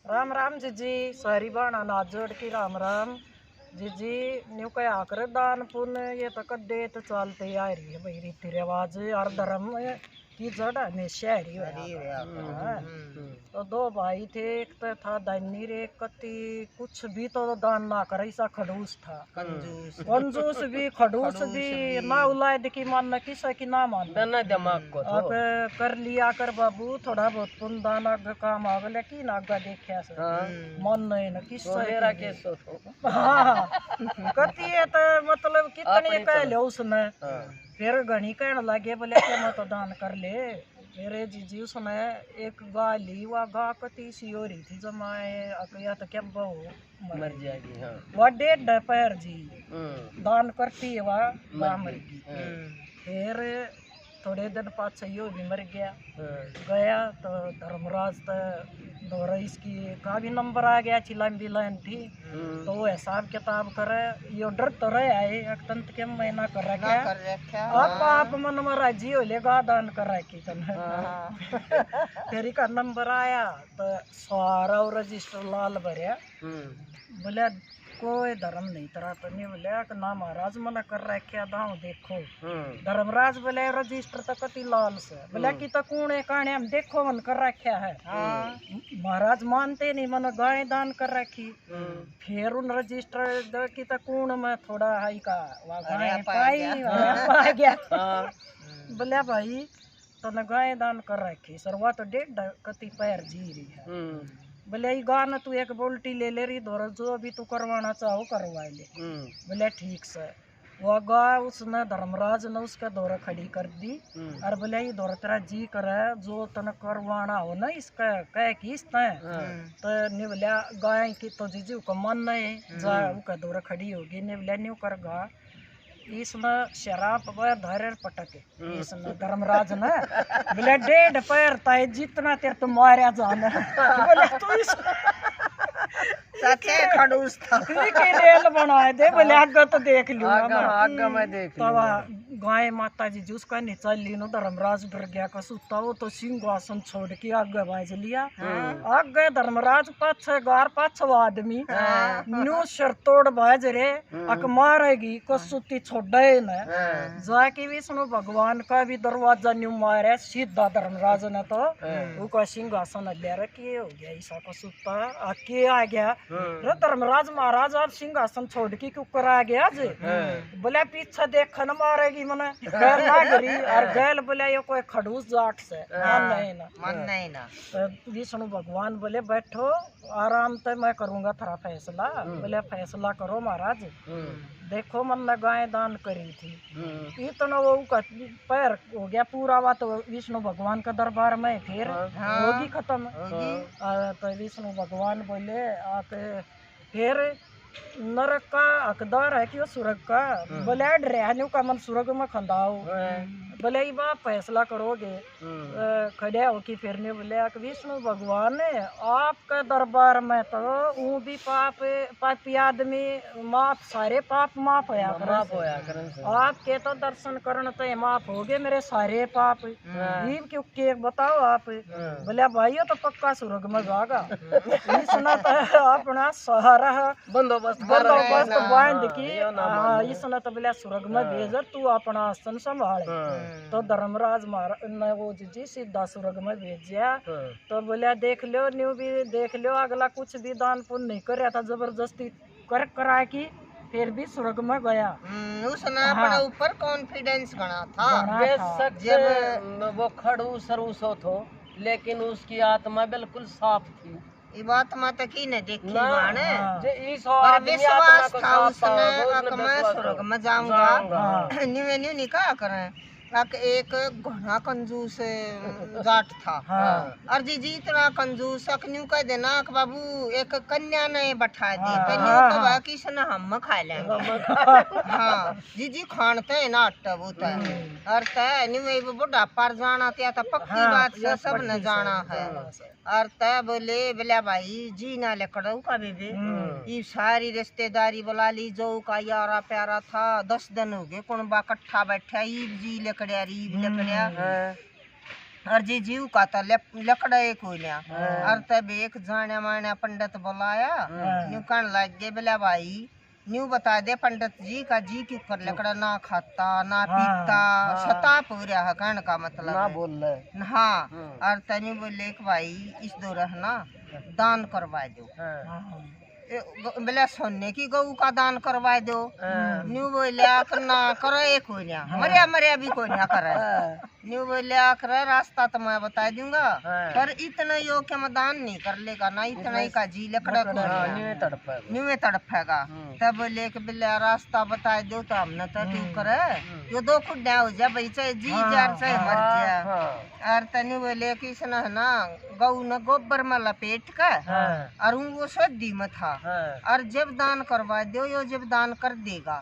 राम राम जी सारी बाणा नाथ जोड़ की राम राम जी न्यू क्या आकर दान पुण्य ये तो कदे तो चलते आ रही है भाई रीति रिवाज और धर्म की जड़ हमेशा रही है। तो दो भाई थे, एक तो था दानी रे कति कुछ भी तो दान ना करे, ऐसा खड़ूस था, कंजूस भी खड़ूस भी ना उलाद की मान किसा की ना मान दिमाग को अब कर लिया कर बाबू थोड़ा बहुत पुण्य दान आगे काम आगे लेकिन आगे देखा से मन नहीं न किस्सा मेरा केस तो हाँ कति है तो मतलब कितने कह लो उसने फिर घनी कहने लगे बोले क्या मैं तो दान कर ले मेरे जीजी उसने एक गाय ली, वह गाय कति सी हो रही थी जमाए या तो क्या बहु मर जाएगी। हाँ वह 1.5 पैर जी दान करती है वह मर गई। फिर थोड़े दिन बाद सही भी मर गया तो धर्मराज तो दौरा इसकी का भी नंबर आ गया, लंबी लाइन थी तो वो हिसाब किताब करे यो डर तो रहे आए अकंत के महीना कर रखा आप मन में राजी हो लेगा दान कर रखी फिर का नंबर आया तो सारा रजिस्टर लाल भरिया बोले कोई धर्म नहीं तरह तो नहीं बोले कि ना महाराज मना कर रखे दाऊ देखो धर्मराज बोले रजिस्टर तो कति लाल से बोले कि तो कूणे काने हम देखो मन कर रखा है। महाराज मानते नहीं मन गाय दान कर रखी। फिर उन रजिस्टर की तो कूण में थोड़ा हाई का गाय पा गया बोले भाई तो न गाय दान कर रखी सरवा तो 1.5 कति पैर जी रही है बोले गाना तू एक बोल्टी ले रही दौर जो अभी तू करवाना चाहो करवा ले। बोले ठीक से वो गाय उसने धर्मराज ने उसका दौरा खड़ी कर दी और बोले ये दौरा तेरा जी करे जो तन करवाना हो ना इसका कह की तो ने बोलिया गाय की तो जीजी को मन नहीं जा उसका दौरा खड़ी होगी ने बोलिया न्यू कर गा इसमें शराब धरे पटके इसने धर्मराज ने बोले 1.5 पैर ताए जितना तेरे तो मारा जाना बोले तू इस सच्चे खड़ूस था के रेल बनाए दे बोले आगे तो देख लूंगा आगे मैं देख लूंगा। गाय माता जी उसका नीचा ली नो धर्मराज डर गया का सुता वो तो सिंहासन छोड़ के आगे बाज लिया आगे धर्मराज पाछे गार पाछे आदमी न्यू शर तोड़ बाज रे अक मारेगी को सुती छोड़े न जाके विष्णु भगवान का भी दरवाजा न्यू मारे सीधा धर्मराज ने तो उसका सिंहासन ले रखी हो गया ऐसा को सुता आके आ गया रे धर्मराज महाराज आप सिंहासन छोड़ के क्यों कर आ गया जी बोले पीछे देख न मारेगी मने गैर ना करी और गैल बोले ये कोई खड़ूस जाट से मन नहीं ना तो विष्णु भगवान बोले बैठो आराम से मैं करूंगा थोड़ा फैसला बोले फैसला करो महाराज देखो मन ने गाय दान करी थी इतना वो पैर हो गया पूरा हुआ तो विष्णु भगवान का दरबार में फिर होगी खत्म तो विष्णु भगवान बोले आप फिर नरक का हकदार है कि वो स्वर्ग का बोले रहने का मन स्वर्ग में खंदाओ बोले ये बात फैसला करोगे खड़े हो कि फिर ने बोले विष्णु भगवान ने आपका दरबार में तो वो भी पापी आदमी माफ सारे पाप माफ होया आपके तो दर्शन करने तो माफ हो गए मेरे सारे पाप ये क्यों के बताओ आप बोले भाई तो पक्का स्वर्ग में जागा इसने तो अपना सहारा बंदोबस्त बांध की इसने तो बोले स्वर्ग में भेज तू अपना आसन संभाल तो धर्मराज महाराज ने वो जी सीधा स्वर्ग में भेजा तो बोलिया देख लो न्यू भी देख लो अगला कुछ भी दान पुण्य नहीं कर रहा था जबरदस्ती करा की फिर भी स्वर्ग में गया उसने अपने ऊपर कॉन्फिडेंस बना था बेशक जब वो खड़ूस सरूसो थो लेकिन उसकी आत्मा बिल्कुल साफ थी ये बात माता की ने देखी माने और विश्वास था उसने मैं स्वर्ग में जाऊंगा न्यू निकाह करें एक घना कंजूस जाट था और जी इतना कंजूस न्यू कह देना कि बाबू एक कन्या ने बैठा दी कन्या किसने हम खा लेंगे हाँ जी खानते ना अट्टा और तय न्यू बुढ़ा पर जाना त्या तो पक्की बात से सब न जाना है और तय बोले भाई जी ना लेकर का बेबे ये सारी रिश्तेदारी बुला ली जो का यारा प्यारा था 10 दिन हो गए कौन बा कट्ठा बैठा ईब जी लेकड़िया रीब लेकड़िया और जी जीव का तो लकड़ा एक हो लिया और तब एक जाने माने पंडित बुलाया न्यू कहने लग गए बोला भाई न्यू बता दे पंडित जी का जी क्यों कर लकड़ा ना खाता ना पीता सता पूरा है कहने का मतलब ना है। बोल रहे हाँ और तनी बोले कि भाई इस दो रहना दान करवा दो बोले सोने की गऊ का दान करवा दो न्यू बोलिया ना करो एक हो लिया मरिया मरिया भी कोई ना करे न्यू बोलिया करे रास्ता तो मैं बता दूंगा पर इतना यो के मैं दान नहीं कर लेगा ना इतना ही का जी लकड़ा को न्यू में तड़पेगा तब बोले कि बिल्ला रास्ता बता दो तो हमने तो क्यों करे यो दो खुड्डा हो जा भाई चाहे जी जार चाहे मर जा और तनी बोले कि इसने है ना गऊ न गोबर में लपेट के और वो सदी में था और जब दान करवा दो यो जब दान कर देगा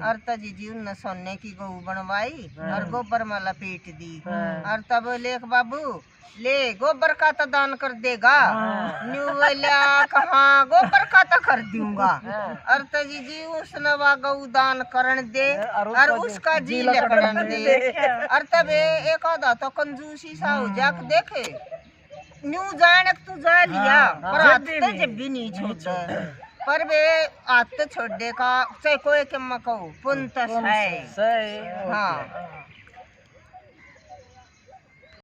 और तजी जी उन सोने की गऊ बनवाई और गोबर में लपेट दी और तब बोले बाबू ले गोबर का तो दान कर देगा न्यू बोलिया कहाँ गोबर का तो कर दूंगा और तजी जी उसने वा गऊ दान करन दे और उसका जी लकड़न दे और तब एक आधा तो कंजूसी सा हो जाक देखे न्यू जाने तू जा लिया पर आते जब भी नहीं छोड़ पर वे आते छोड़ दे का चाहे कोई के मको पुंत है सही हाँ